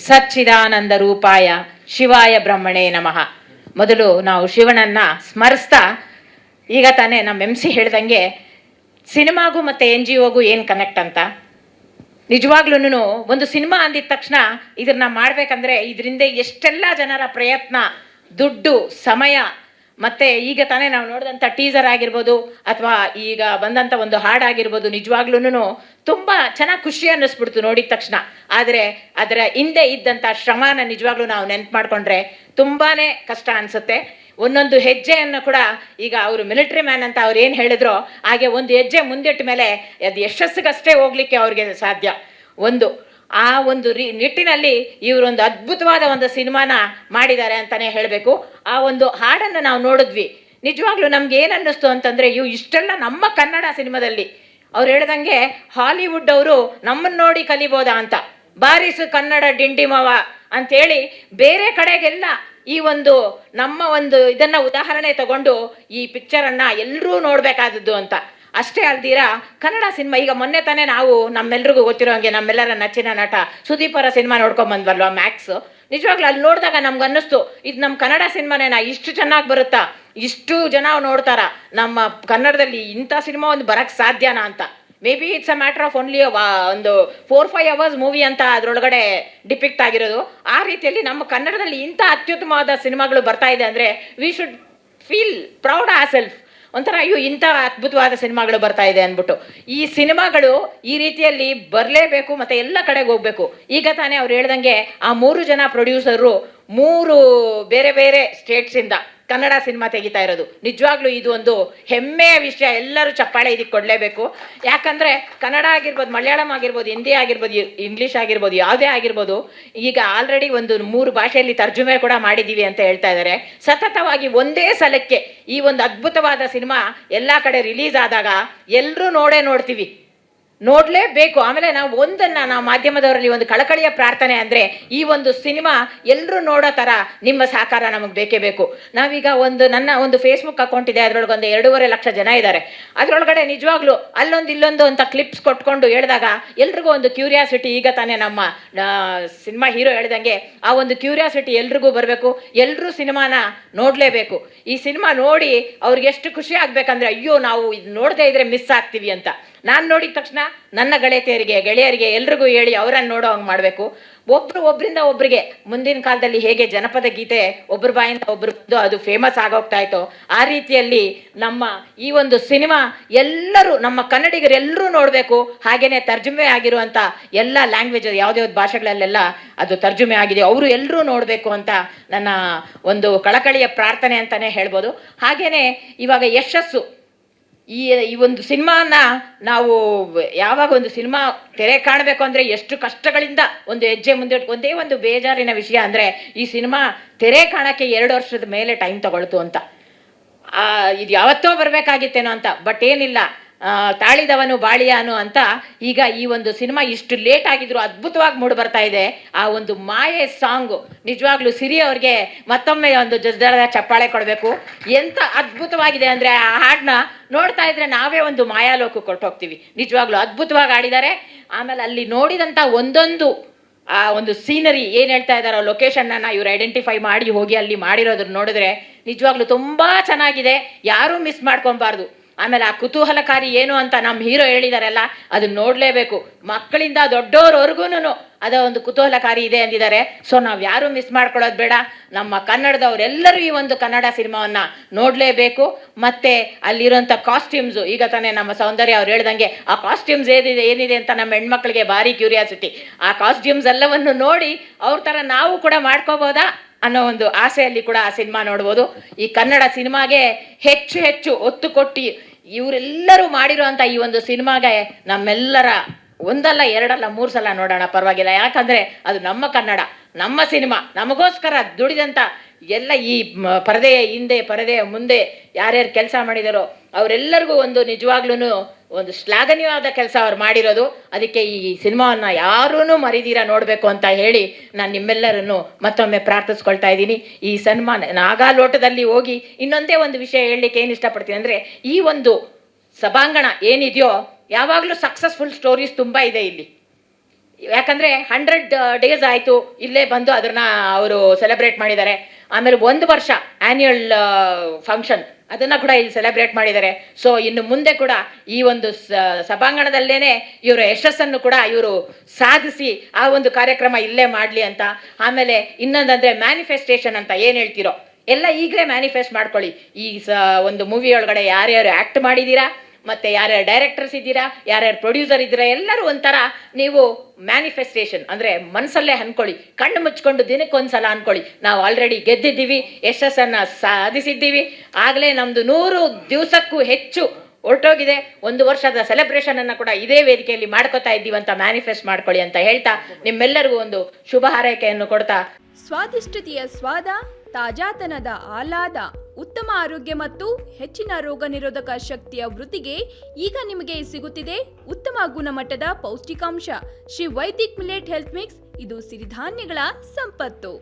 ಸಚ್ಚಿದಾನಂದ ರೂಪಾಯ ಶಿವಾಯ ಬ್ರಹ್ಮಣೇ ನಮಃ. ಮೊದಲು ನಾವು ಶಿವನನ್ನ ಸ್ಮರಿಸ್ತಾ, ಈಗ ತಾನೇ ನಮ್ಮ MC ಹೇಳ್ದಂಗೆ ಸಿನಿಮಾಗೂ ಮತ್ತು NGOಗೂ ಏನು ಕನೆಕ್ಟ್ ಅಂತ. ನಿಜವಾಗ್ಲೂ ಒಂದು ಸಿನಿಮಾ ಅಂದಿದ ತಕ್ಷಣ ಇದನ್ನ ಮಾಡಬೇಕಂದ್ರೆ ಇದರಿಂದ ಎಷ್ಟೆಲ್ಲ ಜನರ ಪ್ರಯತ್ನ, ದುಡ್ಡು, ಸಮಯ, ಮತ್ತು ಈಗ ತಾನೇ ನಾವು ನೋಡಿದಂಥ ಟೀಸರ್ ಆಗಿರ್ಬೋದು ಅಥವಾ ಈಗ ಬಂದಂಥ ಒಂದು ಹಾಡಾಗಿರ್ಬೋದು, ನಿಜವಾಗ್ಲೂ ತುಂಬ ಚೆನ್ನಾಗಿ ಖುಷಿ ಅನ್ನಿಸ್ಬಿಡ್ತು ನೋಡಿದ ತಕ್ಷಣ. ಆದರೆ ಅದರ ಹಿಂದೆ ಇದ್ದಂಥ ಶ್ರಮನ ನಿಜವಾಗ್ಲೂ ನಾವು ನೆನ್ಪು ಮಾಡಿಕೊಂಡ್ರೆ ತುಂಬಾ ಕಷ್ಟ ಅನಿಸುತ್ತೆ. ಒಂದೊಂದು ಹೆಜ್ಜೆಯನ್ನು ಕೂಡ ಈಗ ಅವರು ಮಿಲಿಟ್ರಿ ಮ್ಯಾನ್ ಅಂತ ಅವ್ರು ಏನು ಹೇಳಿದ್ರು ಹಾಗೆ ಒಂದು ಹೆಜ್ಜೆ ಮುಂದಿಟ್ಟ ಮೇಲೆ ಅದು ಯಶಸ್ಸಿಗಷ್ಟೇ ಹೋಗ್ಲಿಕ್ಕೆ ಅವ್ರಿಗೆ ಸಾಧ್ಯ. ಆ ಒಂದು ನಿಟ್ಟಿನಲ್ಲಿ ಇವರೊಂದು ಅದ್ಭುತವಾದ ಒಂದು ಸಿನಿಮಾನ ಮಾಡಿದ್ದಾರೆ ಅಂತಲೇ ಹೇಳಬೇಕು. ಆ ಒಂದು ಹಾಡನ್ನು ನಾವು ನೋಡಿದ್ವಿ, ನಿಜವಾಗ್ಲೂ ನಮ್ಗೆ ಏನು ಅನ್ನಿಸ್ತು ಅಂತಂದರೆ ಇಷ್ಟೆಲ್ಲ ನಮ್ಮ ಕನ್ನಡ ಸಿನಿಮಾದಲ್ಲಿ ಅವ್ರು ಹೇಳ್ದಂಗೆ ಹಾಲಿವುಡ್ ಅವರು ನಮ್ಮನ್ನು ನೋಡಿ ಕಲಿಬೋದಾ ಅಂತ, ಬಾರಿಸು ಕನ್ನಡ ಡಿಂಡಿಮವ ಅಂಥೇಳಿ ಬೇರೆ ಕಡೆಗೆಲ್ಲ ಈ ಒಂದು ನಮ್ಮ ಒಂದು ಇದನ್ನು ಉದಾಹರಣೆ ತಗೊಂಡು ಈ ಪಿಕ್ಚರನ್ನು ಎಲ್ಲರೂ ನೋಡಬೇಕಾದದ್ದು ಅಂತ. ಅಷ್ಟೇ ಅಲ್ದಿರಾ ಕನ್ನಡ ಸಿನಿಮಾ ಈಗ ಮೊನ್ನೆ ತಾನೇ ನಾವು ನಮ್ಮೆಲ್ರಿಗೂ ಗೊತ್ತಿರೋ ಹಾಗೆ ನಮ್ಮೆಲ್ಲರ ನೆಚ್ಚಿನ ನಟ ಸುದೀಪ್ ಅವರ ಸಿನಿಮಾ ನೋಡ್ಕೊಂಬಂದ್ವಲ್ವ ಮ್ಯಾಕ್ಸ್. ನಿಜವಾಗ್ಲೂ ಅಲ್ಲಿ ನೋಡಿದಾಗ ನಮ್ಗೆ ಅನ್ನಿಸ್ತು, ಇದು ನಮ್ಮ ಕನ್ನಡ ಸಿನಿಮಾನೇನಾ, ಇಷ್ಟು ಚೆನ್ನಾಗಿ ಬರುತ್ತಾ, ಇಷ್ಟು ಜನ ನೋಡ್ತಾರ, ನಮ್ಮ ಕನ್ನಡದಲ್ಲಿ ಇಂಥ ಸಿನಿಮಾ ಒಂದು ಬರೋಕ್ಕೆ ಸಾಧ್ಯನಾ ಅಂತ. May be it's a matter of only ಒಂದು 4-5 hours ಮೂವಿ ಅಂತ ಅದರೊಳಗಡೆ ಡಿಪಿಕ್ಟ್ ಆಗಿರೋದು. ಆ ರೀತಿಯಲ್ಲಿ ನಮ್ಮ ಕನ್ನಡದಲ್ಲಿ ಇಂಥ ಅತ್ಯುತ್ತಮವಾದ ಸಿನಿಮಾಗಳು ಬರ್ತಾ ಇದೆ ಅಂದರೆ we should feel proud our self. ಒಂಥರ ಇಂಥ ಅದ್ಭುತವಾದ ಸಿನಿಮಾಗಳು ಬರ್ತಾ ಇದೆ ಅಂದ್ಬಿಟ್ಟು ಈ ಸಿನಿಮಾಗಳು ಈ ರೀತಿಯಲ್ಲಿ ಬರಲೇಬೇಕು ಮತ್ತು ಎಲ್ಲ ಕಡೆಗೆ ಹೋಗಬೇಕು. ಈಗ ತಾನೇ ಅವ್ರು ಹೇಳ್ದಂಗೆ ಆ 3 ಜನ ಪ್ರೊಡ್ಯೂಸರು 3 ಬೇರೆ ಬೇರೆ ಸ್ಟೇಟ್ಸಿಂದ ಕನ್ನಡ ಸಿನಿಮಾ ತೆಗಿತಾ ಇರೋದು. ನಿಜವಾಗ್ಲೂ ಇದು ಒಂದು ಹೆಮ್ಮೆಯ ವಿಷಯ, ಎಲ್ಲರೂ ಚಪ್ಪಾಳೆ ಇದಕ್ಕೆ ಕೊಡಲೇಬೇಕು. ಯಾಕಂದರೆ ಕನ್ನಡ ಆಗಿರ್ಬೋದು, ಮಲಯಾಳಂ ಆಗಿರ್ಬೋದು, ಹಿಂದಿ ಆಗಿರ್ಬೋದು, ಇಂಗ್ಲೀಷ್ ಆಗಿರ್ಬೋದು, ಯಾವುದೇ ಆಗಿರ್ಬೋದು, ಈಗ ಆಲ್ರೆಡಿ ಒಂದು 3 ಭಾಷೆಯಲ್ಲಿ ತರ್ಜುಮೆ ಕೂಡ ಮಾಡಿದ್ದೀವಿ ಅಂತ ಹೇಳ್ತಾ ಇದ್ದಾರೆ. ಸತತವಾಗಿ ಒಂದೇ ಸಲಕ್ಕೆ ಈ ಒಂದು ಅದ್ಭುತವಾದ ಸಿನಿಮಾ ಎಲ್ಲ ಕಡೆ ರಿಲೀಸ್ ಆದಾಗ ಎಲ್ಲರೂ ನೋಡ್ತೀವಿ, ನೋಡಲೇಬೇಕು. ಆಮೇಲೆ ನಾವು ಮಾಧ್ಯಮದವರಲ್ಲಿ ಒಂದು ಕಳಕಳಿಯ ಪ್ರಾರ್ಥನೆ ಅಂದರೆ ಈ ಒಂದು ಸಿನಿಮಾ ಎಲ್ಲರೂ ನೋಡೋ ಥರ ನಿಮ್ಮ ಸಹಕಾರ ನಮಗೆ ಬೇಕೇ ಬೇಕು. ನಾವೀಗ ನನ್ನ ಒಂದು ಫೇಸ್ಬುಕ್ ಅಕೌಂಟ್ ಇದೆ, ಅದರೊಳಗೆ ಒಂದು 2.5 ಲಕ್ಷ ಜನ ಇದ್ದಾರೆ. ಅದರೊಳಗಡೆ ನಿಜವಾಗ್ಲೂ ಅಲ್ಲೊಂದು ಇಲ್ಲೊಂದು ಅಂತ ಕ್ಲಿಪ್ಸ್ ಕೊಟ್ಕೊಂಡು ಹೇಳಿದಾಗ ಎಲ್ರಿಗೂ ಒಂದು ಕ್ಯೂರಿಯಾಸಿಟಿ. ಈಗ ತಾನೇ ನಮ್ಮ ಸಿನಿಮಾ ಹೀರೋ ಹೇಳ್ದಂಗೆ ಆ ಒಂದು ಕ್ಯೂರಿಯಾಸಿಟಿ ಎಲ್ರಿಗೂ ಬರಬೇಕು, ಎಲ್ಲರೂ ಸಿನಿಮಾನ ನೋಡಲೇಬೇಕು. ಈ ಸಿನಿಮಾ ನೋಡಿ ಅವ್ರಿಗೆ ಎಷ್ಟು ಖುಷಿ ಆಗಬೇಕಂದ್ರೆ ಅಯ್ಯೋ ನಾವು ಇದು ನೋಡದೇ ಇದ್ರೆ ಮಿಸ್ ಆಗ್ತೀವಿ ಅಂತ. ನಾನು ನೋಡಿದ ತಕ್ಷಣ ನನ್ನ ಗೆಳೆಯರಿಗೆ ಎಲ್ರಿಗೂ ಹೇಳಿ ಅವರನ್ನು ನೋಡೋ ಹಂಗೆ ಮಾಡಬೇಕು. ಒಬ್ಬರಿಂದ ಒಬ್ಬರಿಗೆ ಮುಂದಿನ ಕಾಲದಲ್ಲಿ ಹೇಗೆ ಜನಪದ ಗೀತೆ ಒಬ್ಬರ ಬಾಯಿಂದ ಒಬ್ಬರು ಬಂದು ಅದು ಫೇಮಸ್ ಆಗೋಗ್ತಾ ಇತ್ತು, ಆ ರೀತಿಯಲ್ಲಿ ನಮ್ಮ ಈ ಒಂದು ಸಿನಿಮಾ ಎಲ್ಲರೂ ನಮ್ಮ ಕನ್ನಡಿಗರೆಲ್ಲರೂ ನೋಡಬೇಕು. ಹಾಗೆಯೇ ತರ್ಜುಮೆ ಆಗಿರುವಂಥ ಎಲ್ಲ ಲ್ಯಾಂಗ್ವೇಜ್ ಯಾವುದೇ ಭಾಷೆಗಳಲ್ಲೆಲ್ಲ ಅದು ತರ್ಜುಮೆ ಆಗಿದೆ, ಅವರು ಎಲ್ಲರೂ ನೋಡಬೇಕು ಅಂತ ನನ್ನ ಒಂದು ಕಳಕಳಿಯ ಪ್ರಾರ್ಥನೆ ಅಂತಲೇ ಹೇಳ್ಬೋದು. ಹಾಗೆಯೇ ಇವಾಗ ಯಶಸ್ಸು ಈ ಒಂದು ಸಿನಿಮಾನ ನಾವು ಯಾವಾಗ ಒಂದು ಸಿನಿಮಾ ತೆರೆ ಕಾಣಬೇಕು ಅಂದರೆ ಎಷ್ಟು ಕಷ್ಟಗಳಿಂದ ಒಂದು ಹೆಜ್ಜೆ ಮುಂದೆ ಒಂದೇ ಒಂದು ಬೇಜಾರಿನ ವಿಷಯ ಅಂದರೆ ಈ ಸಿನಿಮಾ ತೆರೆ ಕಾಣೋಕ್ಕೆ 2 ವರ್ಷದ ಮೇಲೆ ಟೈಮ್ ತಗೊಳ್ತು ಅಂತ. ಇದು ಯಾವತ್ತೋ ಬರಬೇಕಾಗಿತ್ತೇನೋ ಅಂತ, ಬಟ್ ಏನಿಲ್ಲ, ತಾಳಿದವನು ಬಾಳಿಯಾನು ಅಂತ ಈಗ ಈ ಒಂದು ಸಿನಿಮಾ ಇಷ್ಟು ಲೇಟ್ ಆಗಿದ್ರು ಅದ್ಭುತವಾಗಿ ಮೂಡಿ ಬರ್ತಾ ಇದೆ. ಆ ಒಂದು ಮಾಯೆ ಸಾಂಗು ನಿಜವಾಗ್ಲೂ ಸಿರಿ ಅವ್ರಿಗೆ ಮತ್ತೊಮ್ಮೆ ಒಂದು ಜೊತೆದಾರ ಚಪ್ಪಾಳೆ ಕೊಡಬೇಕು. ಎಂಥ ಅದ್ಭುತವಾಗಿದೆ ಅಂದರೆ ಆ ಹಾಡನ್ನ ನೋಡ್ತಾ ಇದ್ರೆ ನಾವೇ ಒಂದು ಮಾಯಾಲೋಕ ಕೊಟ್ಟೋಗ್ತೀವಿ. ನಿಜವಾಗ್ಲೂ ಅದ್ಭುತವಾಗಿ ಆಡಿದ್ದಾರೆ. ಆಮೇಲೆ ಅಲ್ಲಿ ನೋಡಿದಂಥ ಒಂದೊಂದು ಆ ಒಂದು ಸೀನರಿ ಏನು ಹೇಳ್ತಾ ಇದ್ದಾರೋ ಲೊಕೇಶನ್ನ ಇವ್ರು ಐಡೆಂಟಿಫೈ ಮಾಡಿ ಹೋಗಿ ಅಲ್ಲಿ ಮಾಡಿರೋದನ್ನ ನೋಡಿದ್ರೆ ನಿಜವಾಗ್ಲೂ ತುಂಬ ಚೆನ್ನಾಗಿದೆ, ಯಾರೂ ಮಿಸ್ ಮಾಡ್ಕೊಬಾರ್ದು. ಆಮೇಲೆ ಆ ಕುತೂಹಲಕಾರಿ ಏನು ಅಂತ ನಮ್ಮ ಹೀರೋ ಹೇಳಿದಾರಲ್ಲ, ಅದನ್ನ ನೋಡಲೇಬೇಕು. ಮಕ್ಕಳಿಂದ ದೊಡ್ಡೋರ್ವರೆಗೂ ಅದ ಒಂದು ಕುತೂಹಲಕಾರಿ ಇದೆ ಅಂದಿದ್ದಾರೆ. ಸೊ ನಾವು ಯಾರೂ ಮಿಸ್ ಮಾಡ್ಕೊಳ್ಳೋದು ಬೇಡ. ನಮ್ಮ ಕನ್ನಡದವರೆಲ್ಲರೂ ಈ ಒಂದು ಕನ್ನಡ ಸಿನಿಮಾವನ್ನು ನೋಡಲೇಬೇಕು. ಮತ್ತು ಅಲ್ಲಿರೋಂಥ ಕಾಸ್ಟ್ಯೂಮ್ಸು, ಈಗ ತಾನೇ ನಮ್ಮ ಸೌಂದರ್ಯ ಅವ್ರು ಹೇಳ್ದಂಗೆ ಆ ಕಾಸ್ಟ್ಯೂಮ್ಸ್ ಏನಿದೆ ಅಂತ ನಮ್ಮ ಹೆಣ್ಮಕ್ಳಿಗೆ ಭಾರಿ ಕ್ಯೂರಿಯಾಸಿಟಿ. ಆ ಕಾಸ್ಟ್ಯೂಮ್ಸ್ ಎಲ್ಲವನ್ನು ನೋಡಿ ಅವ್ರ ಥರ ನಾವು ಕೂಡ ಮಾಡ್ಕೋಬೋದಾ ಅನ್ನೋ ಒಂದು ಆಸೆಯಲ್ಲಿ ಕೂಡ ಆ ಸಿನಿಮಾ ನೋಡ್ಬೋದು. ಈ ಕನ್ನಡ ಸಿನಿಮಾಗೆ ಹೆಚ್ಚು ಒತ್ತು ಕೊಟ್ಟು ಇವರೆಲ್ಲರೂ ಮಾಡಿರೋಂಥ ಈ ಒಂದು ಸಿನಿಮಾಗೆ ನಮ್ಮೆಲ್ಲರ 1 ಅಲ್ಲ 2 ಅಲ್ಲ 3 ಸಲ ನೋಡೋಣ, ಪರವಾಗಿಲ್ಲ. ಯಾಕಂದರೆ ಅದು ನಮ್ಮ ಕನ್ನಡ, ನಮ್ಮ ಸಿನಿಮಾ, ನಮಗೋಸ್ಕರ ದುಡಿದಂಥ ಎಲ್ಲ ಈ ಪರದೆಯ ಹಿಂದೆ ಪರದೆಯ ಮುಂದೆ ಯಾರ್ಯಾರು ಕೆಲಸ ಮಾಡಿದಾರೋ ಅವರೆಲ್ಲರಿಗೂ ಒಂದು ನಿಜವಾಗ್ಲೂ ಒಂದು ಶ್ಲಾಘನೀಯವಾದ ಕೆಲಸ ಅವ್ರು ಮಾಡಿರೋದು. ಅದಕ್ಕೆ ಈ ಸಿನಿಮಾವನ್ನು ಯಾರೂ ಮರಿದೀರ ನೋಡಬೇಕು ಅಂತ ಹೇಳಿ ನಾನು ನಿಮ್ಮೆಲ್ಲರನ್ನು ಮತ್ತೊಮ್ಮೆ ಪ್ರಾರ್ಥಿಸ್ಕೊಳ್ತಾ ಇದ್ದೀನಿ. ಈ ಸಿನಿಮಾ ನಾಗಾಲೋಟದಲ್ಲಿ ಹೋಗಿ ಇನ್ನೊಂದೇ ಒಂದು ವಿಷಯ ಹೇಳಲಿಕ್ಕೆ ಏನು ಇಷ್ಟಪಡ್ತೀನಿ ಅಂದರೆ, ಈ ಒಂದು ಸಭಾಂಗಣ ಏನಿದೆಯೋ ಯಾವಾಗಲೂ ಸಕ್ಸಸ್ಫುಲ್ ಸ್ಟೋರೀಸ್ ತುಂಬ ಇದೆ ಇಲ್ಲಿ. ಯಾಕಂದರೆ 100 ಡೇಸ್ ಆಯಿತು ಇಲ್ಲೇ ಬಂದು ಅದನ್ನು ಅವರು ಸೆಲೆಬ್ರೇಟ್ ಮಾಡಿದ್ದಾರೆ. ಆಮೇಲೆ 1 ವರ್ಷ ಆ್ಯನ್ಯುಯಲ್ ಫಂಕ್ಷನ್ ಅದನ್ನು ಕೂಡ ಇಲ್ಲಿ ಸೆಲೆಬ್ರೇಟ್ ಮಾಡಿದ್ದಾರೆ. ಸೊ ಇನ್ನು ಮುಂದೆ ಕೂಡ ಈ ಒಂದು ಸಭಾಂಗಣದಲ್ಲೇ ಇವರ ಯಶಸ್ಸನ್ನು ಕೂಡ ಇವರು ಸಾಧಿಸಿ ಆ ಒಂದು ಕಾರ್ಯಕ್ರಮ ಇಲ್ಲೇ ಮಾಡಲಿ ಅಂತ. ಆಮೇಲೆ ಇನ್ನೊಂದಂದರೆ ಮ್ಯಾನಿಫೆಸ್ಟೇಷನ್ ಅಂತ ಏನು ಹೇಳ್ತಿರೋ ಎಲ್ಲ ಈಗಲೇ ಮ್ಯಾನಿಫೆಸ್ಟ್ ಮಾಡ್ಕೊಳ್ಳಿ. ಈ ಒಂದು ಮೂವಿ ಒಳಗಡೆ ಯಾರ್ಯಾರು ಆ್ಯಕ್ಟ್ ಮಾಡಿದ್ದೀರಾ, ಮತ್ತು ಯಾರ್ಯಾರು ಡೈರೆಕ್ಟರ್ಸ್ ಇದ್ದೀರಾ, ಯಾರ್ಯಾರು ಪ್ರೊಡ್ಯೂಸರ್ ಇದ್ದೀರಾ, ಎಲ್ಲರೂ ಒಂಥರ ನೀವು ಮ್ಯಾನಿಫೆಸ್ಟೇಷನ್ ಅಂದರೆ ಮನಸ್ಸಲ್ಲೇ ಅಂದ್ಕೊಳ್ಳಿ, ಕಣ್ಣು ಮುಚ್ಕೊಂಡು ದಿನಕ್ಕೊಂದ್ಸಲ ಅಂದ್ಕೊಳ್ಳಿ, ನಾವು ಆಲ್ರೆಡಿ ಗೆದ್ದಿದ್ದೀವಿ, ಯಶಸ್ಸನ್ನು ಸಾಧಿಸಿದ್ದೀವಿ, ಆಗಲೇ ನಮ್ಮದು 100 ದಿವಸಕ್ಕೂ ಹೆಚ್ಚು ಹೊರಟೋಗಿದೆ, 1 ವರ್ಷದ ಸೆಲೆಬ್ರೇಷನನ್ನು ಕೂಡ ಇದೇ ವೇದಿಕೆಯಲ್ಲಿ ಮಾಡ್ಕೋತಾ ಇದ್ದೀವಿ ಅಂತ ಮ್ಯಾನಿಫೆಸ್ಟ್ ಮಾಡ್ಕೊಳ್ಳಿ ಅಂತ ಹೇಳ್ತಾ ನಿಮ್ಮೆಲ್ಲರಿಗೂ ಒಂದು ಶುಭ ಹಾರೈಕೆಯನ್ನು ಕೊಡ್ತಾ, ಸ್ವಾದಿಷ್ಟತೆಯ ಸ್ವಾದ, ತಾಜಾತನದ ಆಹ್ಲಾದ, ಉತ್ತಮ ಆರೋಗ್ಯ ಮತ್ತು ಹೆಚ್ಚಿನ ರೋಗ ನಿರೋಧಕ ಶಕ್ತಿಯ ವೃದ್ಧಿಗೆ ಈಗ ನಿಮಗೆ ಸಿಗುತ್ತಿದೆ ಉತ್ತಮ ಗುಣಮಟ್ಟದ ಪೌಷ್ಟಿಕಾಂಶ Shri Vaidik millet health mix. ಇದು ಸಿರಿಧಾನ್ಯಗಳ ಸಂಪತ್ತು.